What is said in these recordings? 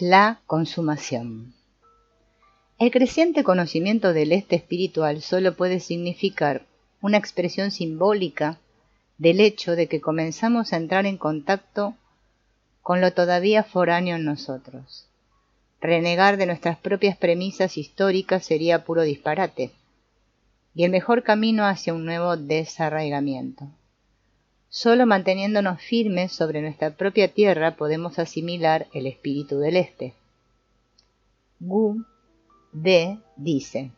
La consumación. El creciente conocimiento del este espiritual solo puede significar una expresión simbólica del hecho de que comenzamos a entrar en contacto con lo todavía foráneo en nosotros. Renegar de nuestras propias premisas históricas sería puro disparate, y el mejor camino hacia un nuevo desarraigamiento. Solo manteniéndonos firmes sobre nuestra propia tierra podemos asimilar el espíritu del este. Gu De dice: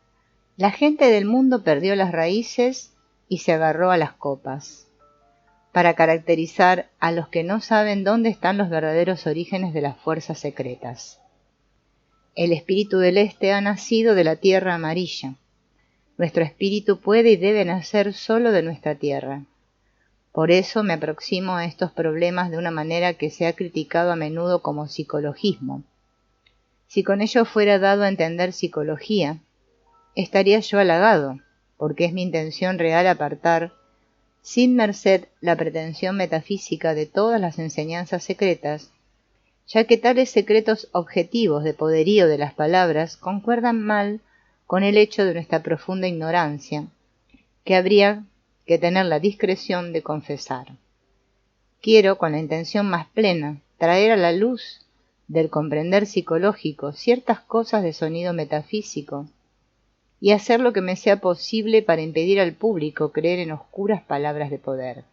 la gente del mundo perdió las raíces y se agarró a las copas, para caracterizar a los que no saben dónde están los verdaderos orígenes de las fuerzas secretas. El espíritu del este ha nacido de la tierra amarilla. Nuestro espíritu puede y debe nacer solo de nuestra tierra. Por eso me aproximo a estos problemas de una manera que se ha criticado a menudo como psicologismo. Si con ello fuera dado a entender psicología, estaría yo halagado, porque es mi intención real apartar, sin merced la pretensión metafísica de todas las enseñanzas secretas, ya que tales secretos objetivos de poderío de las palabras concuerdan mal con el hecho de nuestra profunda ignorancia, que habría que tener la discreción de confesar. Quiero, con la intención más plena, traer a la luz del comprender psicológico ciertas cosas de sonido metafísico y hacer lo que me sea posible para impedir al público creer en oscuras palabras de poder.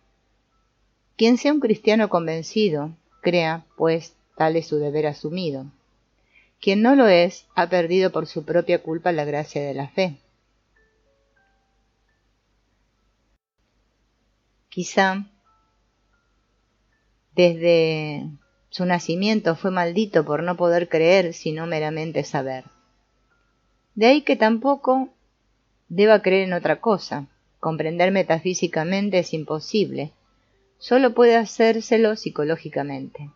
Quien sea un cristiano convencido, crea, pues, tal es su deber asumido. Quien no lo es, ha perdido por su propia culpa la gracia de la fe. Quizá desde su nacimiento fue maldito por no poder creer sino meramente saber. De ahí que tampoco deba creer en otra cosa. Comprender metafísicamente es imposible, solo puede hacérselo psicológicamente.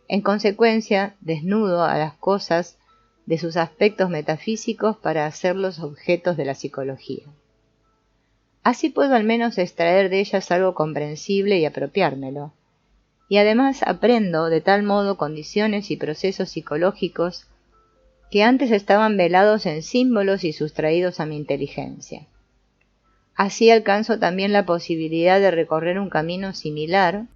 En consecuencia, desnudo a las cosas de sus aspectos metafísicos para hacerlos objetos de la psicología. Así puedo al menos extraer de ellas algo comprensible y apropiármelo. Y además aprendo de tal modo condiciones y procesos psicológicos que antes estaban velados en símbolos y sustraídos a mi inteligencia. Así alcanzo también la posibilidad de recorrer un camino similar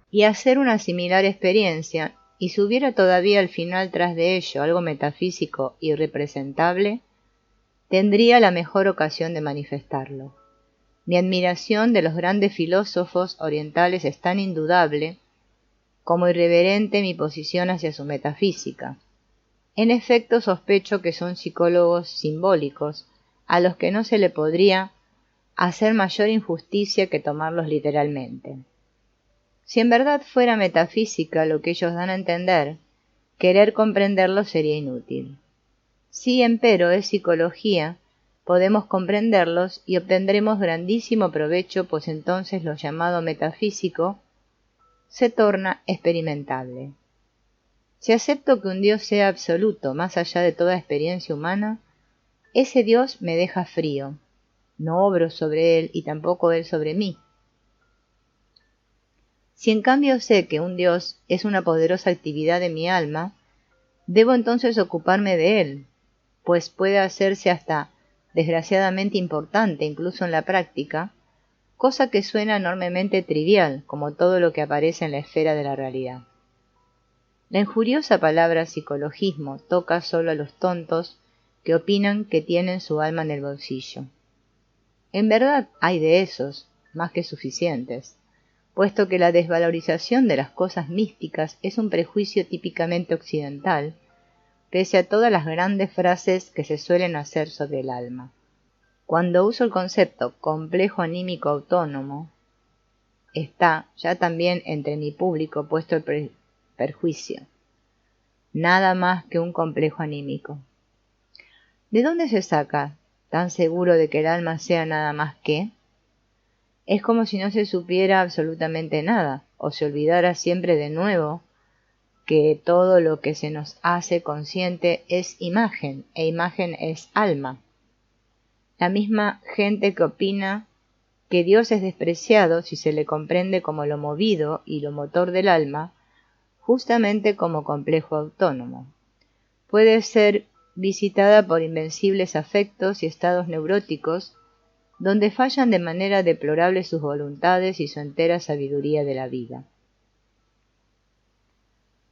y hacer una similar experiencia, y si hubiera todavía al final tras de ello algo metafísico y representable, tendría la mejor ocasión de manifestarlo. Mi admiración de los grandes filósofos orientales es tan indudable como irreverente mi posición hacia su metafísica. En efecto, sospecho que son psicólogos simbólicos, a los que no se le podría hacer mayor injusticia que tomarlos literalmente. Si en verdad fuera metafísica lo que ellos dan a entender, querer comprenderlo sería inútil. Si empero es psicología, podemos comprenderlos y obtendremos grandísimo provecho, pues entonces lo llamado metafísico se torna experimentable. Si acepto que un Dios sea absoluto, más allá de toda experiencia humana, ese Dios me deja frío. No obro sobre él y tampoco él sobre mí. Si en cambio sé que un Dios es una poderosa actividad de mi alma, debo entonces ocuparme de él, pues puede hacerse hasta desgraciadamente importante incluso en la práctica, cosa que suena enormemente trivial, como todo lo que aparece en la esfera de la realidad. La injuriosa palabra psicologismo toca solo a los tontos que opinan que tienen su alma en el bolsillo. En verdad hay de esos, más que suficientes, puesto que la desvalorización de las cosas místicas es un prejuicio típicamente occidental, pese a todas las grandes frases que se suelen hacer sobre el alma. Cuando uso el concepto complejo anímico autónomo, está ya también entre mi público puesto el perjuicio. Nada más que un complejo anímico. ¿De dónde se saca tan seguro de que el alma sea nada más que? Es como si no se supiera absolutamente nada, o se olvidara siempre de nuevo que todo lo que se nos hace consciente es imagen, e imagen es alma. La misma gente que opina que Dios es despreciado si se le comprende como lo movido y lo motor del alma, justamente como complejo autónomo. Puede ser visitada por invencibles afectos y estados neuróticos, donde fallan de manera deplorable sus voluntades y su entera sabiduría de la vida.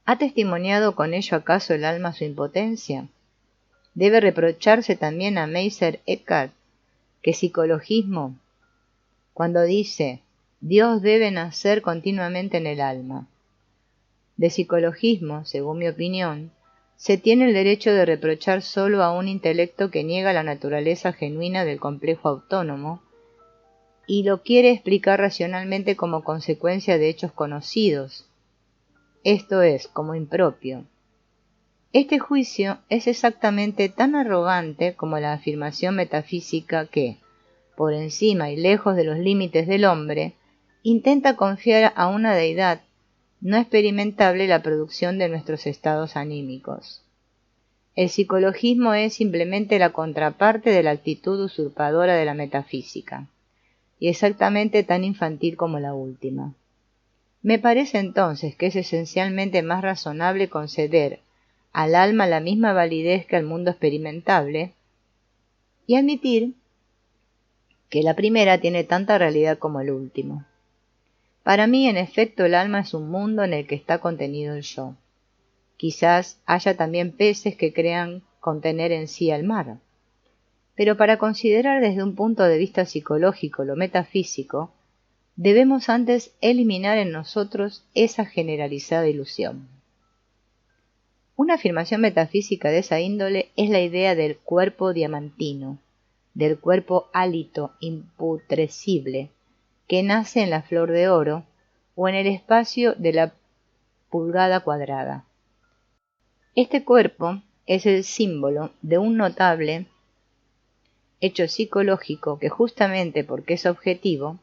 ¿Ha testimoniado con ello acaso el alma su impotencia? Debe reprocharse también a Meiser Eckhart que psicologismo, cuando dice Dios debe nacer continuamente en el alma. De psicologismo, según mi opinión, se tiene el derecho de reprochar solo a un intelecto que niega la naturaleza genuina del complejo autónomo y lo quiere explicar racionalmente como consecuencia de hechos conocidos, esto es, como impropio. Este juicio es exactamente tan arrogante como la afirmación metafísica que, por encima y lejos de los límites del hombre, intenta confiar a una deidad no experimentable la producción de nuestros estados anímicos. El psicologismo es simplemente la contraparte de la actitud usurpadora de la metafísica, y exactamente tan infantil como la última. Me parece entonces que es esencialmente más razonable conceder al alma la misma validez que al mundo experimentable y admitir que la primera tiene tanta realidad como el último. Para mí, en efecto, el alma es un mundo en el que está contenido el yo. Quizás haya también peces que crean contener en sí al mar. Pero para considerar desde un punto de vista psicológico lo metafísico, debemos antes eliminar en nosotros esa generalizada ilusión. Una afirmación metafísica de esa índole es la idea del cuerpo diamantino, del cuerpo hálito imputrescible, que nace en la flor de oro o en el espacio de la pulgada cuadrada. Este cuerpo es el símbolo de un notable hecho psicológico que justamente porque es objetivo,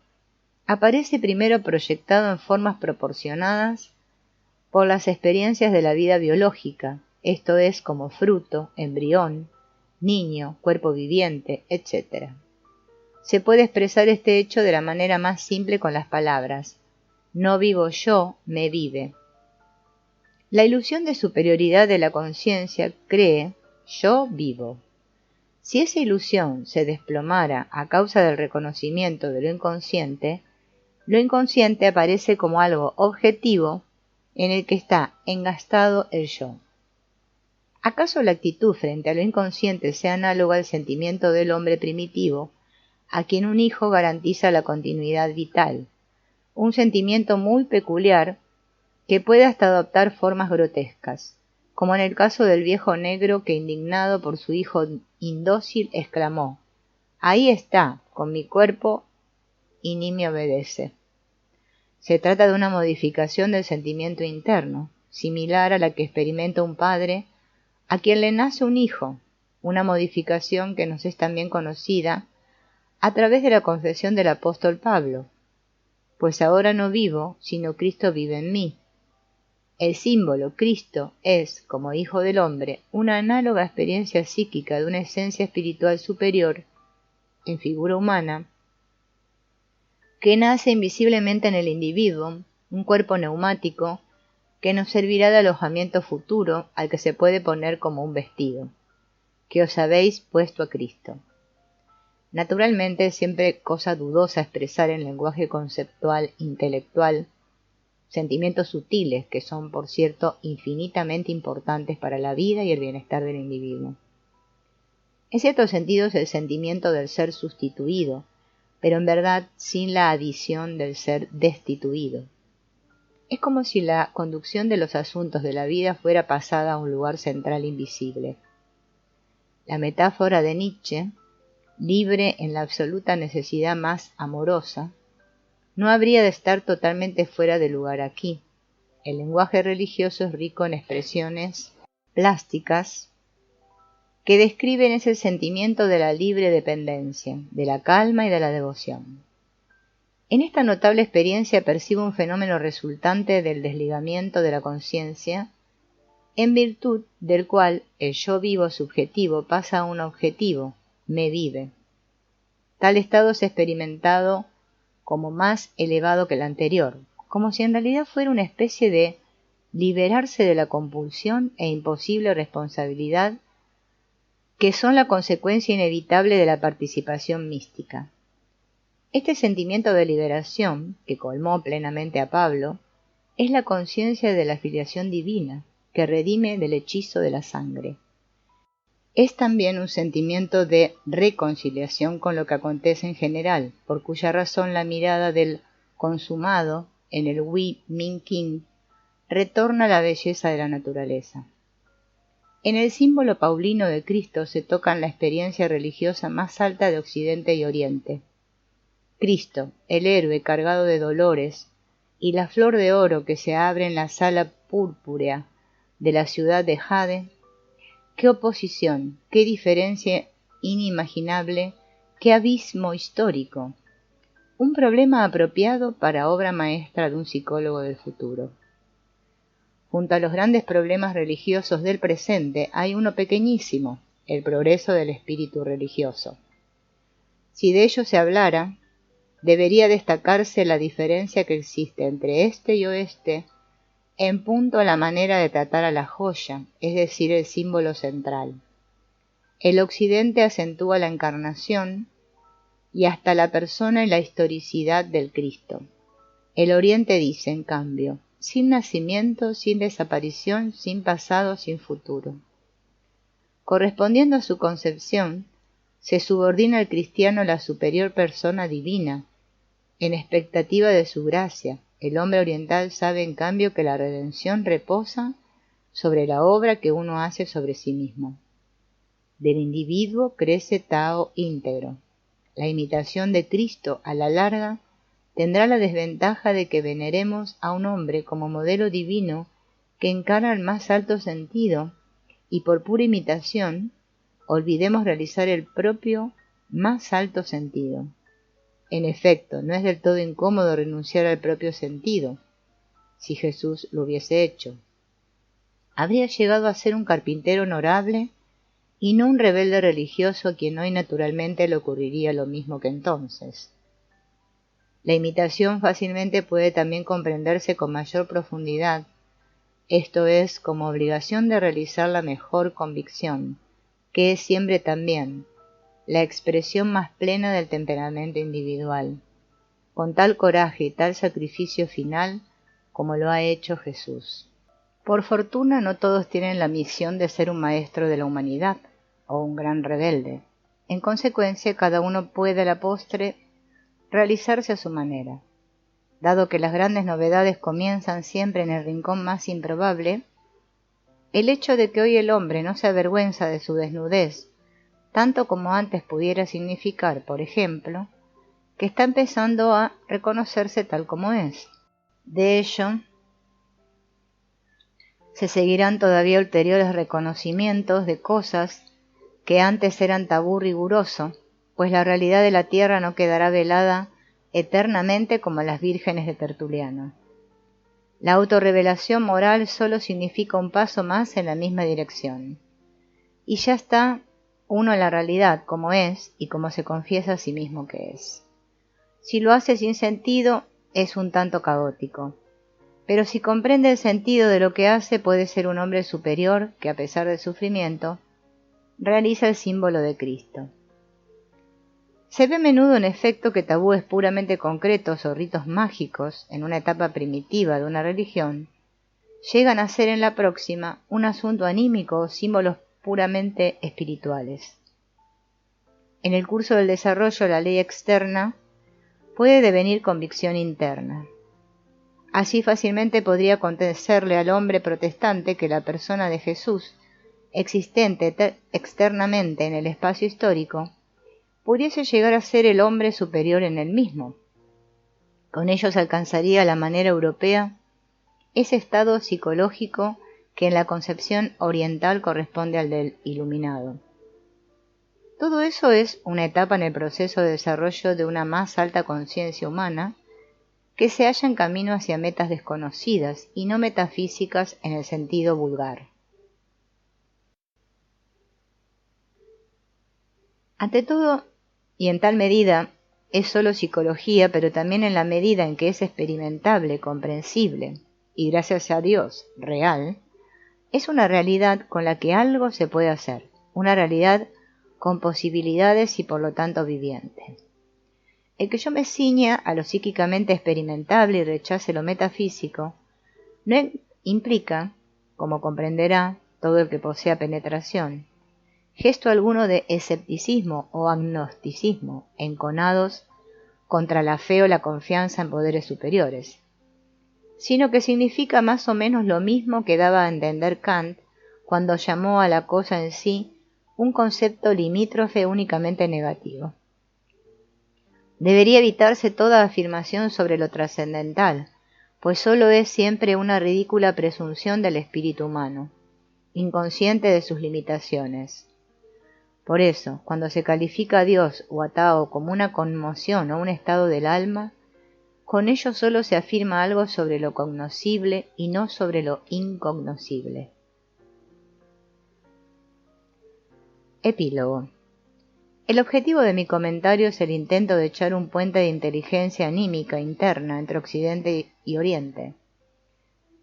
aparece primero proyectado en formas proporcionadas por las experiencias de la vida biológica, esto es como fruto, embrión, niño, cuerpo viviente, etc. Se puede expresar este hecho de la manera más simple con las palabras: no vivo yo, me vive. La ilusión de superioridad de la conciencia cree yo vivo. Si esa ilusión se desplomara a causa del reconocimiento de lo inconsciente aparece como algo objetivo en el que está engastado el yo. ¿Acaso la actitud frente a lo inconsciente sea análoga al sentimiento del hombre primitivo, a quien un hijo garantiza la continuidad vital, un sentimiento muy peculiar que puede hasta adoptar formas grotescas, como en el caso del viejo negro que, indignado por su hijo indócil, exclamó: «Ahí está, con mi cuerpo, y ni me obedece». Se trata de una modificación del sentimiento interno, similar a la que experimenta un padre a quien le nace un hijo, una modificación que nos es también conocida a través de la confesión del apóstol Pablo: «Pues ahora no vivo, sino Cristo vive en mí». El símbolo Cristo es, como Hijo del Hombre, una análoga experiencia psíquica de una esencia espiritual superior, en figura humana, que nace invisiblemente en el individuo, un cuerpo neumático que nos servirá de alojamiento futuro al que se puede poner como un vestido, que os habéis puesto a Cristo. Naturalmente es siempre cosa dudosa expresar en lenguaje conceptual, intelectual, sentimientos sutiles que son, por cierto, infinitamente importantes para la vida y el bienestar del individuo. En cierto sentido es el sentimiento del ser sustituido, pero en verdad sin la adición del ser destituido. Es como si la conducción de los asuntos de la vida fuera pasada a un lugar central invisible. La metáfora de Nietzsche, libre en la absoluta necesidad más amorosa, no habría de estar totalmente fuera de lugar aquí. El lenguaje religioso es rico en expresiones plásticas que describen ese sentimiento de la libre dependencia, de la calma y de la devoción. En esta notable experiencia percibo un fenómeno resultante del desligamiento de la conciencia, en virtud del cual el yo vivo subjetivo pasa a un objetivo, me vive. Tal estado es experimentado como más elevado que el anterior, como si en realidad fuera una especie de liberarse de la compulsión e imposible responsabilidad que son la consecuencia inevitable de la participación mística. Este sentimiento de liberación, que colmó plenamente a Pablo, es la conciencia de la filiación divina, que redime del hechizo de la sangre. Es también un sentimiento de reconciliación con lo que acontece en general, por cuya razón la mirada del consumado en el Wi Min King retorna a la belleza de la naturaleza. En el símbolo paulino de Cristo se tocan la experiencia religiosa más alta de Occidente y Oriente. Cristo, el héroe cargado de dolores, y la flor de oro que se abre en la sala purpúrea de la ciudad de Jade, qué oposición, qué diferencia inimaginable, qué abismo histórico. Un problema apropiado para obra maestra de un psicólogo del futuro. Junto a los grandes problemas religiosos del presente hay uno pequeñísimo, el progreso del espíritu religioso. Si de ello se hablara, debería destacarse la diferencia que existe entre este y oeste en punto a la manera de tratar a la joya, es decir, el símbolo central. El occidente acentúa la encarnación y hasta la persona y la historicidad del Cristo. El oriente dice, en cambio, sin nacimiento, sin desaparición, sin pasado, sin futuro. Correspondiendo a su concepción, se subordina al cristiano la superior persona divina, en expectativa de su gracia. El hombre oriental sabe en cambio que la redención reposa sobre la obra que uno hace sobre sí mismo. Del individuo crece Tao íntegro. La imitación de Cristo a la larga tendrá la desventaja de que veneremos a un hombre como modelo divino que encarna el más alto sentido y por pura imitación olvidemos realizar el propio más alto sentido. En efecto, no es del todo incómodo renunciar al propio sentido, si Jesús lo hubiese hecho. Habría llegado a ser un carpintero honorable y no un rebelde religioso a quien hoy naturalmente le ocurriría lo mismo que entonces. La imitación fácilmente puede también comprenderse con mayor profundidad, esto es, como obligación de realizar la mejor convicción, que es siempre también la expresión más plena del temperamento individual, con tal coraje y tal sacrificio final como lo ha hecho Jesús. Por fortuna no todos tienen la misión de ser un maestro de la humanidad o un gran rebelde. En consecuencia, cada uno puede a la postre realizarse a su manera. Dado que las grandes novedades comienzan siempre en el rincón más improbable, el hecho de que hoy el hombre no se avergüenza de su desnudez, tanto como antes pudiera significar, por ejemplo, que está empezando a reconocerse tal como es. De ello, se seguirán todavía ulteriores reconocimientos de cosas que antes eran tabú riguroso, pues la realidad de la tierra no quedará velada eternamente como las vírgenes de Tertuliano. La autorrevelación moral solo significa un paso más en la misma dirección. Y ya está uno en la realidad como es y como se confiesa a sí mismo que es. Si lo hace sin sentido, es un tanto caótico. Pero si comprende el sentido de lo que hace, puede ser un hombre superior que, a pesar del sufrimiento, realiza el símbolo de Cristo. Se ve a menudo en efecto que tabúes puramente concretos o ritos mágicos en una etapa primitiva de una religión llegan a ser en la próxima un asunto anímico o símbolos puramente espirituales. En el curso del desarrollo la ley externa puede devenir convicción interna. Así fácilmente podría acontecerle al hombre protestante que la persona de Jesús, existente externamente en el espacio histórico, pudiese llegar a ser el hombre superior en él mismo. Con ello se alcanzaría a la manera europea ese estado psicológico que en la concepción oriental corresponde al del iluminado. Todo eso es una etapa en el proceso de desarrollo de una más alta conciencia humana que se halla en camino hacia metas desconocidas y no metafísicas en el sentido vulgar. Ante todo, y en tal medida, es sólo psicología, pero también en la medida en que es experimentable, comprensible y gracias a Dios real, es una realidad con la que algo se puede hacer, una realidad con posibilidades y por lo tanto viviente. El que yo me ciña a lo psíquicamente experimentable y rechace lo metafísico, no implica, como comprenderá todo el que posea penetración, gesto alguno de escepticismo o agnosticismo enconados contra la fe o la confianza en poderes superiores, sino que significa más o menos lo mismo que daba a entender Kant cuando llamó a la cosa en sí un concepto limítrofe únicamente negativo. Debería evitarse toda afirmación sobre lo trascendental, pues sólo es siempre una ridícula presunción del espíritu humano, inconsciente de sus limitaciones. Por eso, cuando se califica a Dios o a Tao como una conmoción o un estado del alma, con ello solo se afirma algo sobre lo cognoscible y no sobre lo incognoscible. Epílogo. El objetivo de mi comentario es el intento de echar un puente de inteligencia anímica interna entre Occidente y Oriente.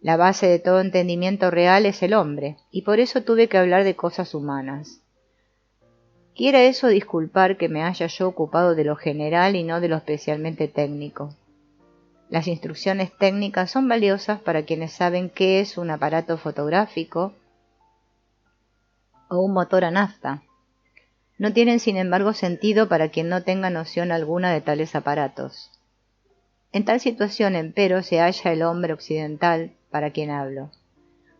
La base de todo entendimiento real es el hombre, y por eso tuve que hablar de cosas humanas. Quiera eso disculpar que me haya yo ocupado de lo general y no de lo especialmente técnico. Las instrucciones técnicas son valiosas para quienes saben qué es un aparato fotográfico o un motor a nafta. No tienen, sin embargo, sentido para quien no tenga noción alguna de tales aparatos. En tal situación, empero, se halla el hombre occidental para quien hablo.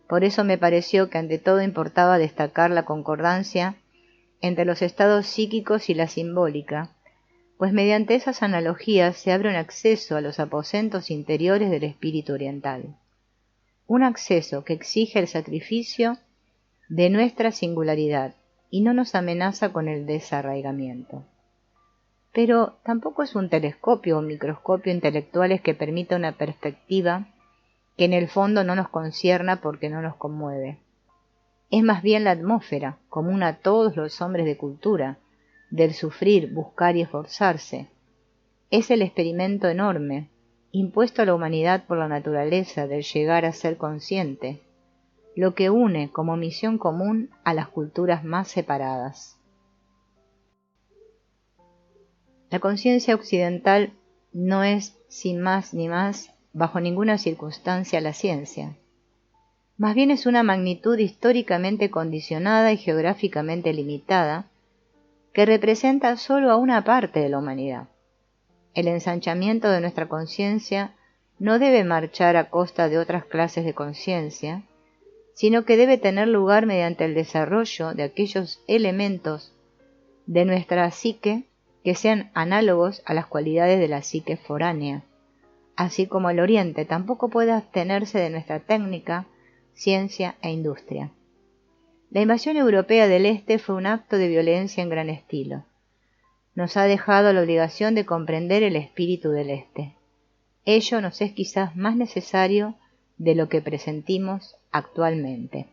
Por eso me pareció que ante todo importaba destacar la concordancia entre los estados psíquicos y la simbólica, pues mediante esas analogías se abre un acceso a los aposentos interiores del espíritu oriental. Un acceso que exige el sacrificio de nuestra singularidad y no nos amenaza con el desarraigamiento. Pero tampoco es un telescopio o microscopio intelectuales que permita una perspectiva que en el fondo no nos concierna porque no nos conmueve. Es más bien la atmósfera, común a todos los hombres de cultura, del sufrir, buscar y esforzarse. Es el experimento enorme, impuesto a la humanidad por la naturaleza del llegar a ser consciente, lo que une como misión común a las culturas más separadas. La conciencia occidental no es, sin más ni más, bajo ninguna circunstancia la ciencia. Más bien es una magnitud históricamente condicionada y geográficamente limitada, que representa solo a una parte de la humanidad. El ensanchamiento de nuestra conciencia no debe marchar a costa de otras clases de conciencia, sino que debe tener lugar mediante el desarrollo de aquellos elementos de nuestra psique que sean análogos a las cualidades de la psique foránea, así como el Oriente tampoco puede abstenerse de nuestra técnica, ciencia e industria. La invasión europea del Este fue un acto de violencia en gran estilo. Nos ha dejado la obligación de comprender el espíritu del Este. Ello nos es quizás más necesario de lo que presentimos actualmente.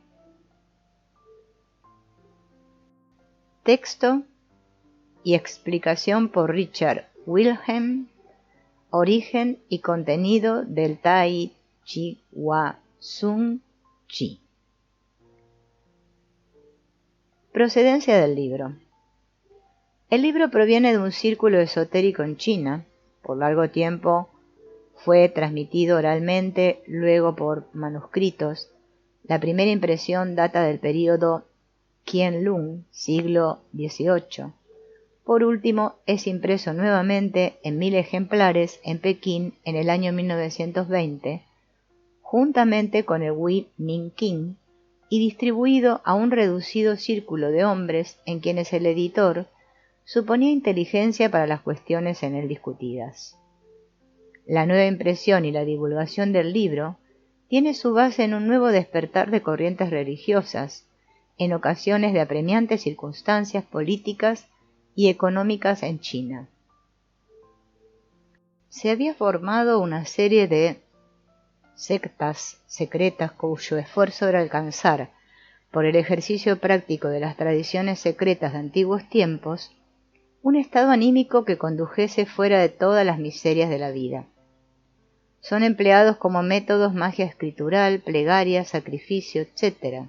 Texto y explicación por Richard Wilhelm. Origen y contenido del Tai Chi Hua Sun Chi. Procedencia del libro. El libro proviene de un círculo esotérico en China. Por largo tiempo fue transmitido oralmente, luego por manuscritos. La primera impresión data del período Qianlong, siglo XVIII. Por último, es impreso nuevamente en 1000 ejemplares en Pekín en el año 1920, juntamente con el Hui Ming Qing, y distribuido a un reducido círculo de hombres en quienes el editor suponía inteligencia para las cuestiones en él discutidas. La nueva impresión y la divulgación del libro tiene su base en un nuevo despertar de corrientes religiosas, en ocasiones de apremiantes circunstancias políticas y económicas en China. Se había formado una serie de sectas secretas cuyo esfuerzo era alcanzar, por el ejercicio práctico de las tradiciones secretas de antiguos tiempos, un estado anímico que condujese fuera de todas las miserias de la vida. son empleados como métodos magia escritural, plegaria, sacrificio, etc.,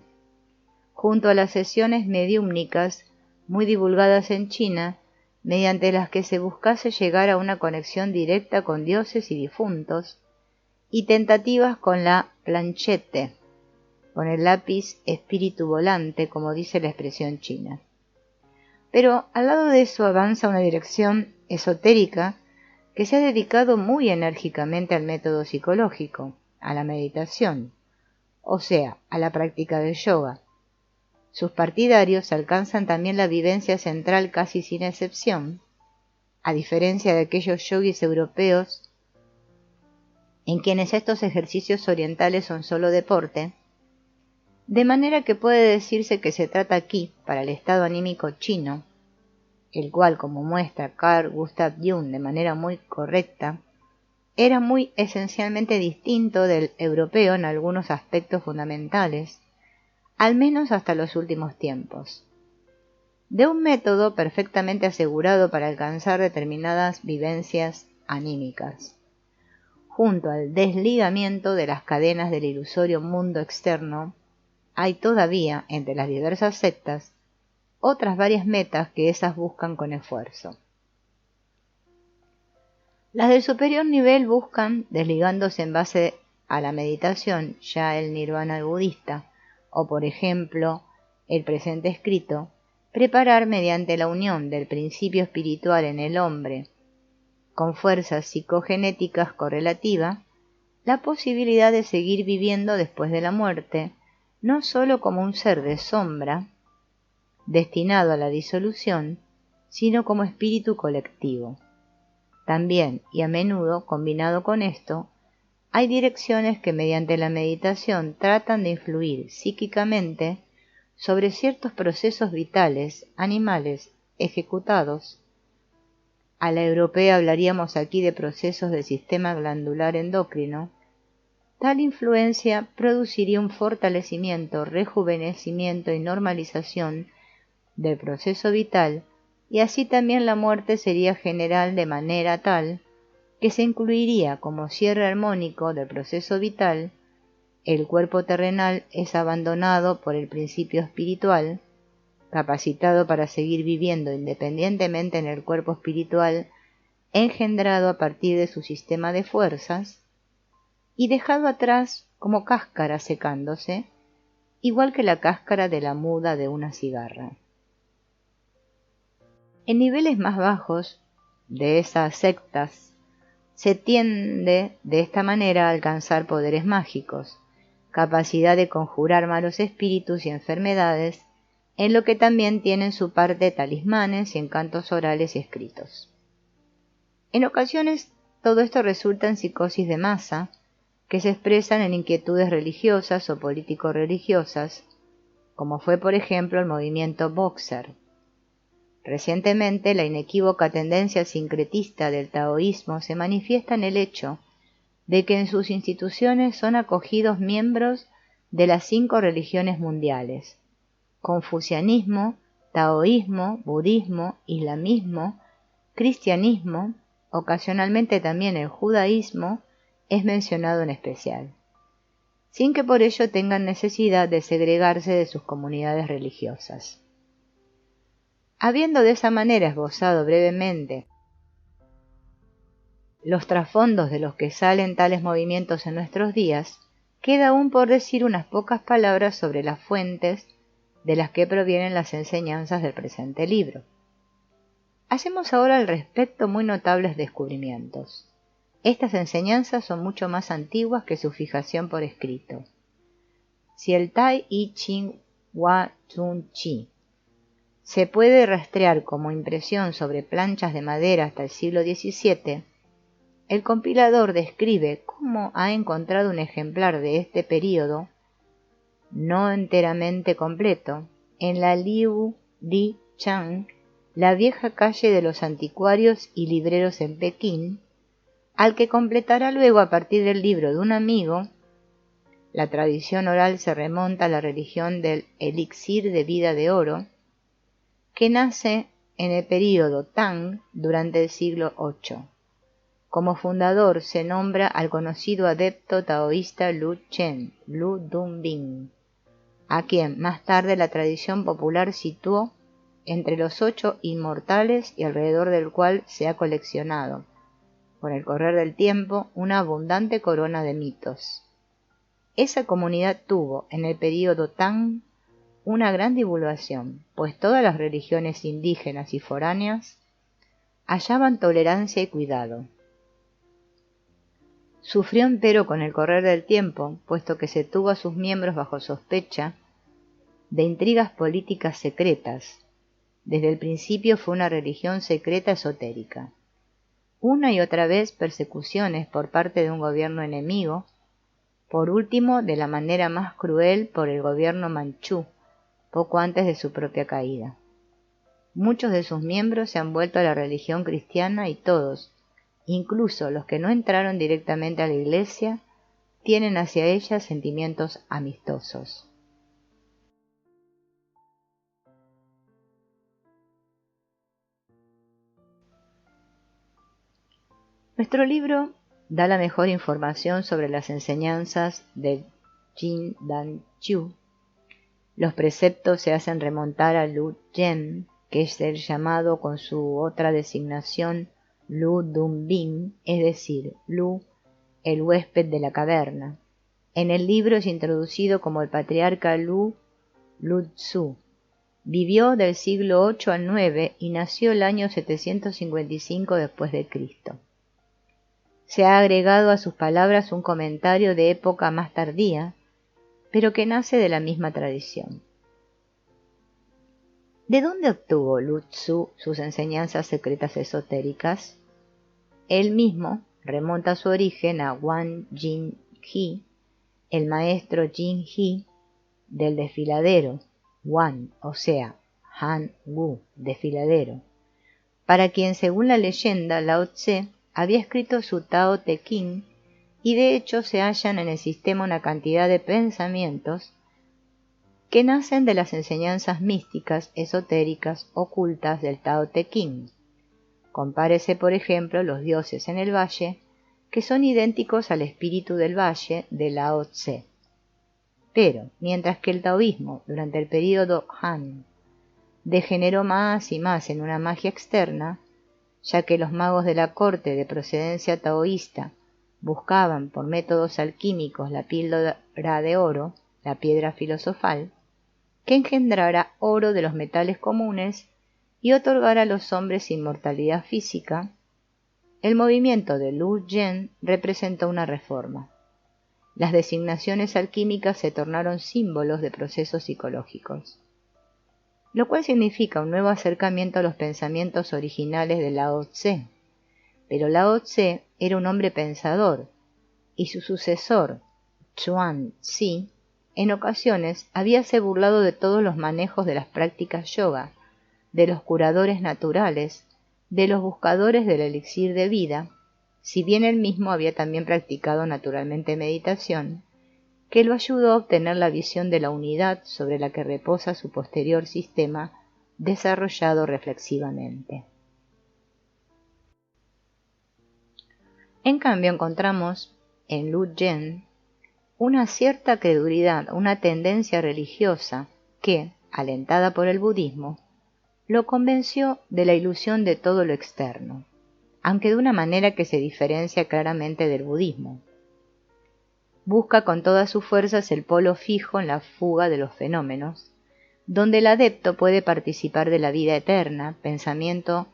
junto a las sesiones mediúmnicas muy divulgadas en China, mediante las que se buscase llegar a una conexión directa con dioses y difuntos, y tentativas con la planchette, con el lápiz espíritu volante, como dice la expresión china. Pero al lado de eso avanza una dirección esotérica que se ha dedicado muy enérgicamente al método psicológico, a la meditación, o sea, a la práctica del yoga. Sus partidarios alcanzan también la vivencia central casi sin excepción, a diferencia de aquellos yogis europeos en quienes estos ejercicios orientales son solo deporte, de manera que puede decirse que se trata aquí, para el estado anímico chino, el cual, como muestra Carl Gustav Jung de manera muy correcta, era muy esencialmente distinto del europeo en algunos aspectos fundamentales, al menos hasta los últimos tiempos, de un método perfectamente asegurado para alcanzar determinadas vivencias anímicas, junto al desligamiento de las cadenas del ilusorio mundo externo. Hay todavía, entre las diversas sectas, otras varias metas que ésas buscan con esfuerzo. Las del superior nivel buscan, desligándose en base a la meditación, ya el nirvana budista, o por ejemplo, el presente escrito, preparar mediante la unión del principio espiritual en el hombre con fuerzas psicogenéticas correlativas, la posibilidad de seguir viviendo después de la muerte, no sólo como un ser de sombra, destinado a la disolución, sino como espíritu colectivo. También, y a menudo combinado con esto, hay direcciones que mediante la meditación tratan de influir psíquicamente sobre ciertos procesos vitales, animales, ejecutados. A la europea hablaríamos aquí de procesos del sistema glandular endocrino. Tal influencia produciría un fortalecimiento, rejuvenecimiento y normalización del proceso vital, y así también la muerte sería general de manera tal que se incluiría como cierre armónico del proceso vital. El cuerpo terrenal es abandonado por el principio espiritual, capacitado para seguir viviendo independientemente en el cuerpo espiritual engendrado a partir de su sistema de fuerzas, y dejado atrás como cáscara secándose, igual que la cáscara de la muda de una cigarra. En niveles más bajos de esas sectas se tiende de esta manera a alcanzar poderes mágicos, capacidad de conjurar malos espíritus y enfermedades, en lo que también tienen su parte talismanes y encantos orales y escritos. En ocasiones todo esto resulta en psicosis de masa, que se expresan en inquietudes religiosas o político-religiosas, como fue por ejemplo el movimiento Boxer. Recientemente, la inequívoca tendencia sincretista del taoísmo se manifiesta en el hecho de que en sus instituciones son acogidos miembros de las 5 religiones mundiales: confucianismo, taoísmo, budismo, islamismo, cristianismo, ocasionalmente también el judaísmo es mencionado en especial, sin que por ello tengan necesidad de segregarse de sus comunidades religiosas. Habiendo de esa manera esbozado brevemente los trasfondos de los que salen tales movimientos en nuestros días, queda aún por decir unas pocas palabras sobre las fuentes de las que provienen las enseñanzas del presente libro. Hacemos ahora al respecto muy notables descubrimientos. Estas enseñanzas son mucho más antiguas que su fijación por escrito. Si el Tai I Ching Hua Chun Chi se puede rastrear como impresión sobre planchas de madera hasta el siglo XVII, el compilador describe cómo ha encontrado un ejemplar de este período, no enteramente completo, en la Liu Di Chang, la vieja calle de los anticuarios y libreros en Pekín, al que completará luego a partir del libro de un amigo. La tradición oral se remonta a la religión del elixir de vida de oro, que nace en el período Tang durante el siglo VIII, Como fundador se nombra al conocido adepto taoísta Lu Chen, Lu Dunbing, a quien más tarde la tradición popular situó entre los 8 inmortales y alrededor del cual se ha coleccionado, con el correr del tiempo, una abundante corona de mitos. Esa comunidad tuvo, en el período Tang, una gran divulgación, pues todas las religiones indígenas y foráneas hallaban tolerancia y cuidado. Sufrió empero con el correr del tiempo, puesto que se tuvo a sus miembros bajo sospecha de intrigas políticas secretas. Desde el principio fue una religión secreta esotérica. Una y otra vez persecuciones por parte de un gobierno enemigo, por último de la manera más cruel por el gobierno manchú, poco antes de su propia caída. Muchos de sus miembros se han vuelto a la religión cristiana y todos, incluso los que no entraron directamente a la iglesia, tienen hacia ella sentimientos amistosos. Nuestro libro da la mejor información sobre las enseñanzas de Jin Dan Chu. Los preceptos se hacen remontar a Lu Yen, que es el llamado con su otra designación Lu Dunbing, es decir, Lu, el huésped de la caverna. En el libro es introducido como el patriarca Lu Tzu. Vivió del siglo VIII al IX y nació el año 755 después de Cristo. Se ha agregado a sus palabras un comentario de época más tardía, pero que nace de la misma tradición. ¿De dónde obtuvo Lu Tzu sus enseñanzas secretas esotéricas? Él mismo remonta su origen a Wang Jing-He, el maestro Jing-He del desfiladero, Wan, o sea, Han Wu, desfiladero, para quien, según la leyenda, Lao Tse había escrito su Tao Te Ching, y de hecho se hallan en el sistema una cantidad de pensamientos que nacen de las enseñanzas místicas, esotéricas, ocultas del Tao Te Ching. Compárese, por ejemplo, los dioses en el valle, que son idénticos al espíritu del valle de Lao Tse. Pero, mientras que el taoísmo, durante el período Han, degeneró más y más en una magia externa, ya que los magos de la corte de procedencia taoísta buscaban por métodos alquímicos la píldora de oro, la piedra filosofal, que engendrara oro de los metales comunes y otorgara a los hombres inmortalidad física, el movimiento de Lu Yen representó una reforma. Las designaciones alquímicas se tornaron símbolos de procesos psicológicos, lo cual significa un nuevo acercamiento a los pensamientos originales de Lao Tse. Pero Lao Tse era un hombre pensador, y su sucesor, Chuan Tzu, en ocasiones habíase burlado de todos los manejos de las prácticas yoga, de los curadores naturales, de los buscadores del elixir de vida, si bien él mismo había también practicado naturalmente meditación, que lo ayudó a obtener la visión de la unidad sobre la que reposa su posterior sistema desarrollado reflexivamente. En cambio encontramos en Lu Yen una cierta credulidad, una tendencia religiosa que, alentada por el budismo, lo convenció de la ilusión de todo lo externo, aunque de una manera que se diferencia claramente del budismo. Busca con todas sus fuerzas el polo fijo en la fuga de los fenómenos, donde el adepto puede participar de la vida eterna, pensamiento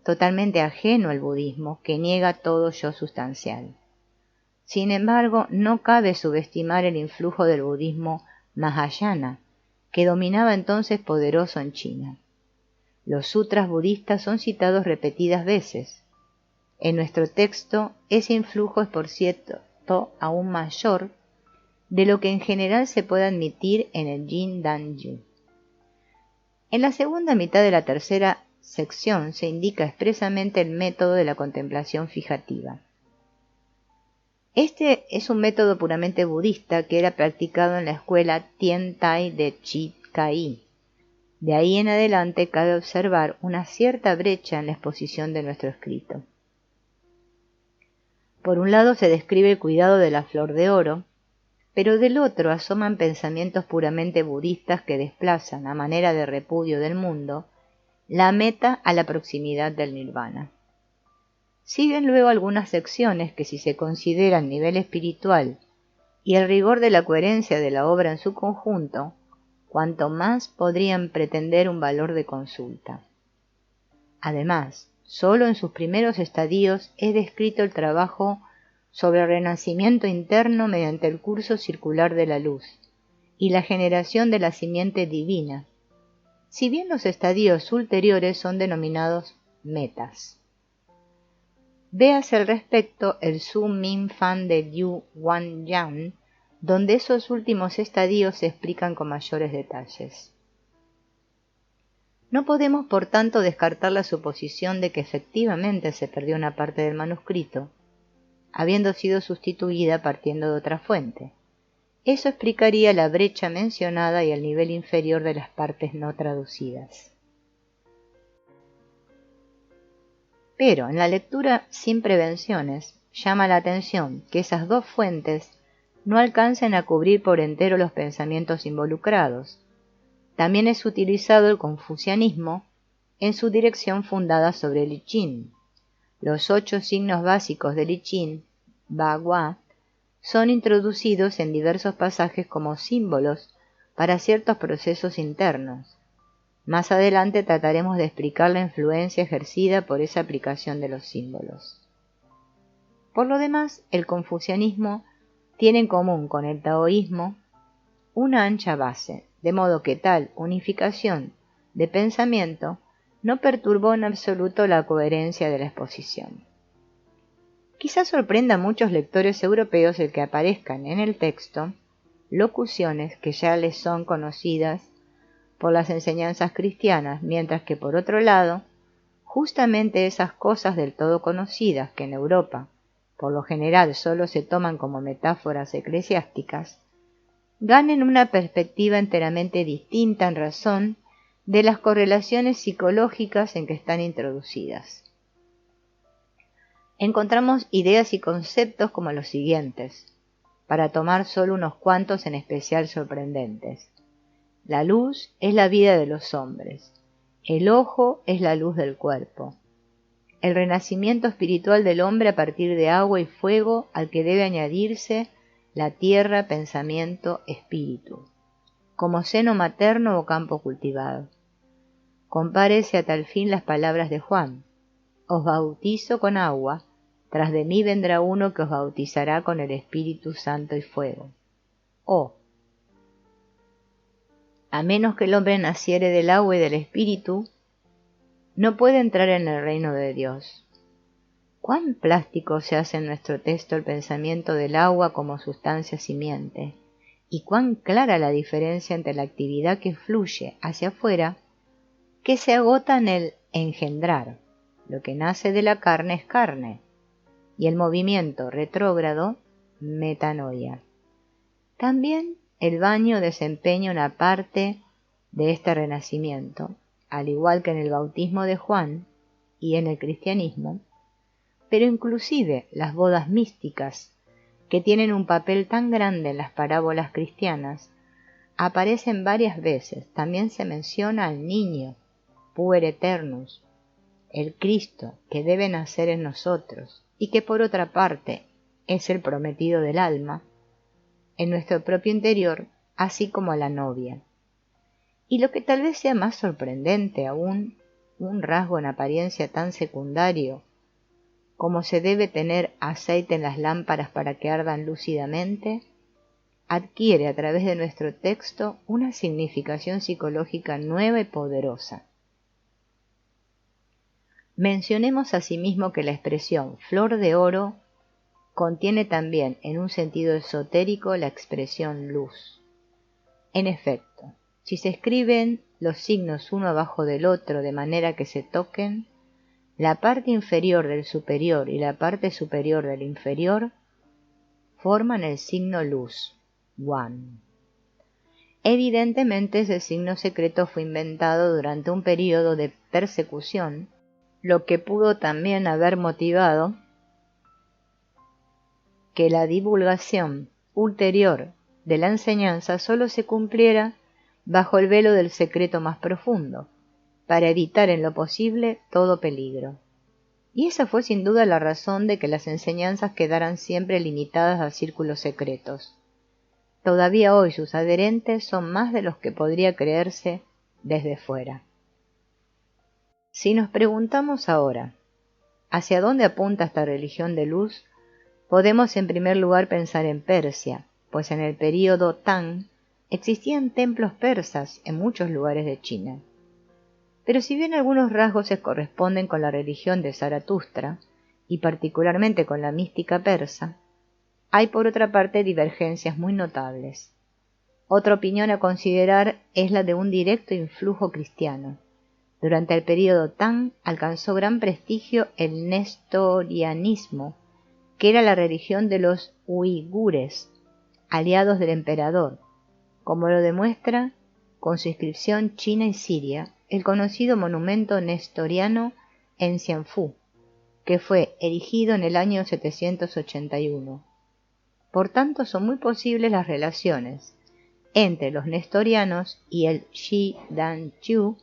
totalmente ajeno al budismo que niega todo yo sustancial. Sin embargo, no cabe subestimar el influjo del budismo Mahayana, que dominaba entonces poderoso en China. Los sutras budistas son citados repetidas veces. En nuestro texto, ese influjo es, por cierto, aún mayor de lo que en general se puede admitir en el Jin Dan Yu. En la segunda mitad de la tercera sección se indica expresamente el método de la contemplación fijativa. Este es un método puramente budista que era practicado en la escuela Tien Tai de Chi Kai. De ahí en adelante cabe observar una cierta brecha en la exposición de nuestro escrito. Por un lado se describe el cuidado de la flor de oro, pero del otro asoman pensamientos puramente budistas que desplazan, a manera de repudio del mundo, la meta a la proximidad del nirvana. Siguen luego algunas secciones que, si se consideran nivel espiritual y el rigor de la coherencia de la obra en su conjunto, cuanto más podrían pretender un valor de consulta. Además, solo en sus primeros estadios es descrito el trabajo sobre el renacimiento interno mediante el curso circular de la luz y la generación de la simiente divina, si bien los estadios ulteriores son denominados metas. Véase al respecto el Su Min Fan de Liu Guanyan, donde esos últimos estadios se explican con mayores detalles. No podemos, por tanto, descartar la suposición de que efectivamente se perdió una parte del manuscrito, habiendo sido sustituida partiendo de otra fuente. Eso explicaría la brecha mencionada y el nivel inferior de las partes no traducidas. Pero en la lectura sin prevenciones, llama la atención que esas dos fuentes no alcancen a cubrir por entero los pensamientos involucrados. También es utilizado el confucianismo en su dirección fundada sobre el I Ching. Los 8 signos básicos del I Ching, Ba Gua, son introducidos en diversos pasajes como símbolos para ciertos procesos internos. Más adelante trataremos de explicar la influencia ejercida por esa aplicación de los símbolos. Por lo demás, el confucianismo tiene en común con el taoísmo una ancha base, de modo que tal unificación de pensamiento no perturbó en absoluto la coherencia de la exposición. Quizás sorprenda a muchos lectores europeos el que aparezcan en el texto locuciones que ya les son conocidas por las enseñanzas cristianas, mientras que por otro lado, justamente esas cosas del todo conocidas que en Europa, por lo general solo se toman como metáforas eclesiásticas, ganen una perspectiva enteramente distinta en razón de las correlaciones psicológicas en que están introducidas. Encontramos ideas y conceptos como los siguientes, para tomar solo unos cuantos en especial sorprendentes. La luz es la vida de los hombres. El ojo es la luz del cuerpo. El renacimiento espiritual del hombre a partir de agua y fuego al que debe añadirse la tierra, pensamiento, espíritu, como seno materno o campo cultivado. Compárese a tal fin las palabras de Juan: os bautizo con agua, tras de mí vendrá uno que os bautizará con el Espíritu Santo y fuego. O, a menos que el hombre naciere del agua y del Espíritu, no puede entrar en el reino de Dios. ¿Cuán plástico se hace en nuestro texto el pensamiento del agua como sustancia simiente? Y cuán clara la diferencia entre la actividad que fluye hacia afuera, que se agota en el engendrar, lo que nace de la carne es carne, y el movimiento retrógrado, metanoia. También el baño desempeña una parte de este renacimiento, al igual que en el bautismo de Juan y en el cristianismo, pero inclusive las bodas místicas, que tienen un papel tan grande en las parábolas cristianas, aparecen varias veces. También se menciona al niño, puer eternus, el Cristo que debe nacer en nosotros y que por otra parte es el prometido del alma, en nuestro propio interior, así como a la novia. Y lo que tal vez sea más sorprendente aún, un rasgo en apariencia tan secundario como se debe tener aceite en las lámparas para que ardan lúcidamente, adquiere a través de nuestro texto una significación psicológica nueva y poderosa. Mencionemos asimismo que la expresión flor de oro contiene también en un sentido esotérico la expresión luz. En efecto, si se escriben los signos uno abajo del otro de manera que se toquen, la parte inferior del superior y la parte superior del inferior forman el signo luz, Wan. Evidentemente ese signo secreto fue inventado durante un período de persecución, lo que pudo también haber motivado que la divulgación ulterior de la enseñanza sólo se cumpliera bajo el velo del secreto más profundo, para evitar en lo posible todo peligro. Y esa fue sin duda la razón de que las enseñanzas quedaran siempre limitadas a círculos secretos. Todavía hoy sus adherentes son más de los que podría creerse desde fuera. Si nos preguntamos ahora, ¿hacia dónde apunta esta religión de luz? Podemos en primer lugar pensar en Persia, pues en el período Tang existían templos persas en muchos lugares de China. Pero si bien algunos rasgos se corresponden con la religión de Zaratustra, y particularmente con la mística persa, hay por otra parte divergencias muy notables. Otra opinión a considerar es la de un directo influjo cristiano. Durante el período Tang alcanzó gran prestigio el nestorianismo, que era la religión de los uigures, aliados del emperador, como lo demuestra con su inscripción china y siria, el conocido monumento nestoriano en Xianfu, que fue erigido en el año 781. Por tanto, son muy posibles las relaciones entre los nestorianos y el Shi Dan Qiu.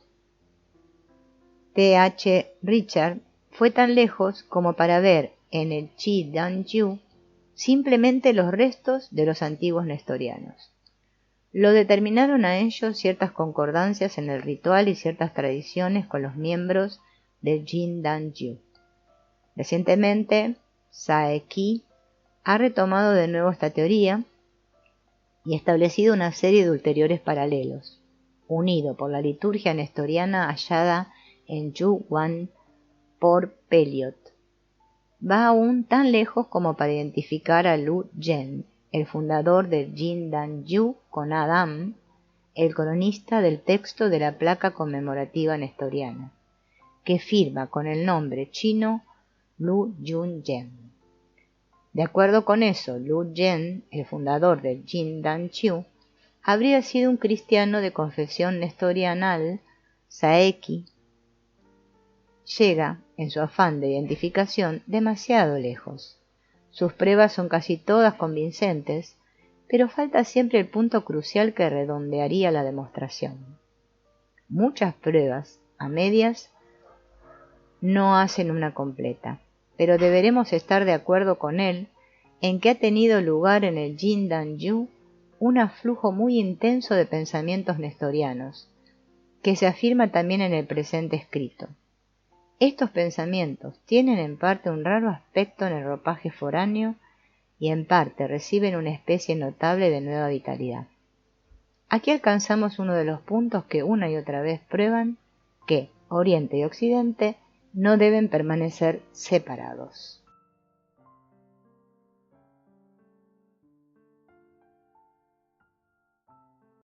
T.H. Richard fue tan lejos como para ver en el Shi Dan Qiu simplemente los restos de los antiguos nestorianos. Lo determinaron a ellos ciertas concordancias en el ritual y ciertas tradiciones con los miembros del Jin Dan Qiu. Recientemente, Sae Qi ha retomado de nuevo esta teoría y establecido una serie de ulteriores paralelos, unido por la liturgia nestoriana hallada en Yu Wan por Peliot. Va aún tan lejos como para identificar a Lu Yen, el fundador del Jin Dan Qiu, con Adam, el cronista del texto de la placa conmemorativa nestoriana, que firma con el nombre chino Lu Yun Yen. De acuerdo con eso, Lu Yen, el fundador del Jin Dan Qiu, habría sido un cristiano de confesión nestorianal. Sae Qi llega, en su afán de identificación, demasiado lejos. Sus pruebas son casi todas convincentes, pero falta siempre el punto crucial que redondearía la demostración. Muchas pruebas, a medias, no hacen una completa, pero deberemos estar de acuerdo con él en que ha tenido lugar en el Jin Dan Qiu un aflujo muy intenso de pensamientos nestorianos, que se afirma también en el presente escrito. Estos pensamientos tienen en parte un raro aspecto en el ropaje foráneo y en parte reciben una especie notable de nueva vitalidad. Aquí alcanzamos uno de los puntos que una y otra vez prueban que Oriente y Occidente no deben permanecer separados.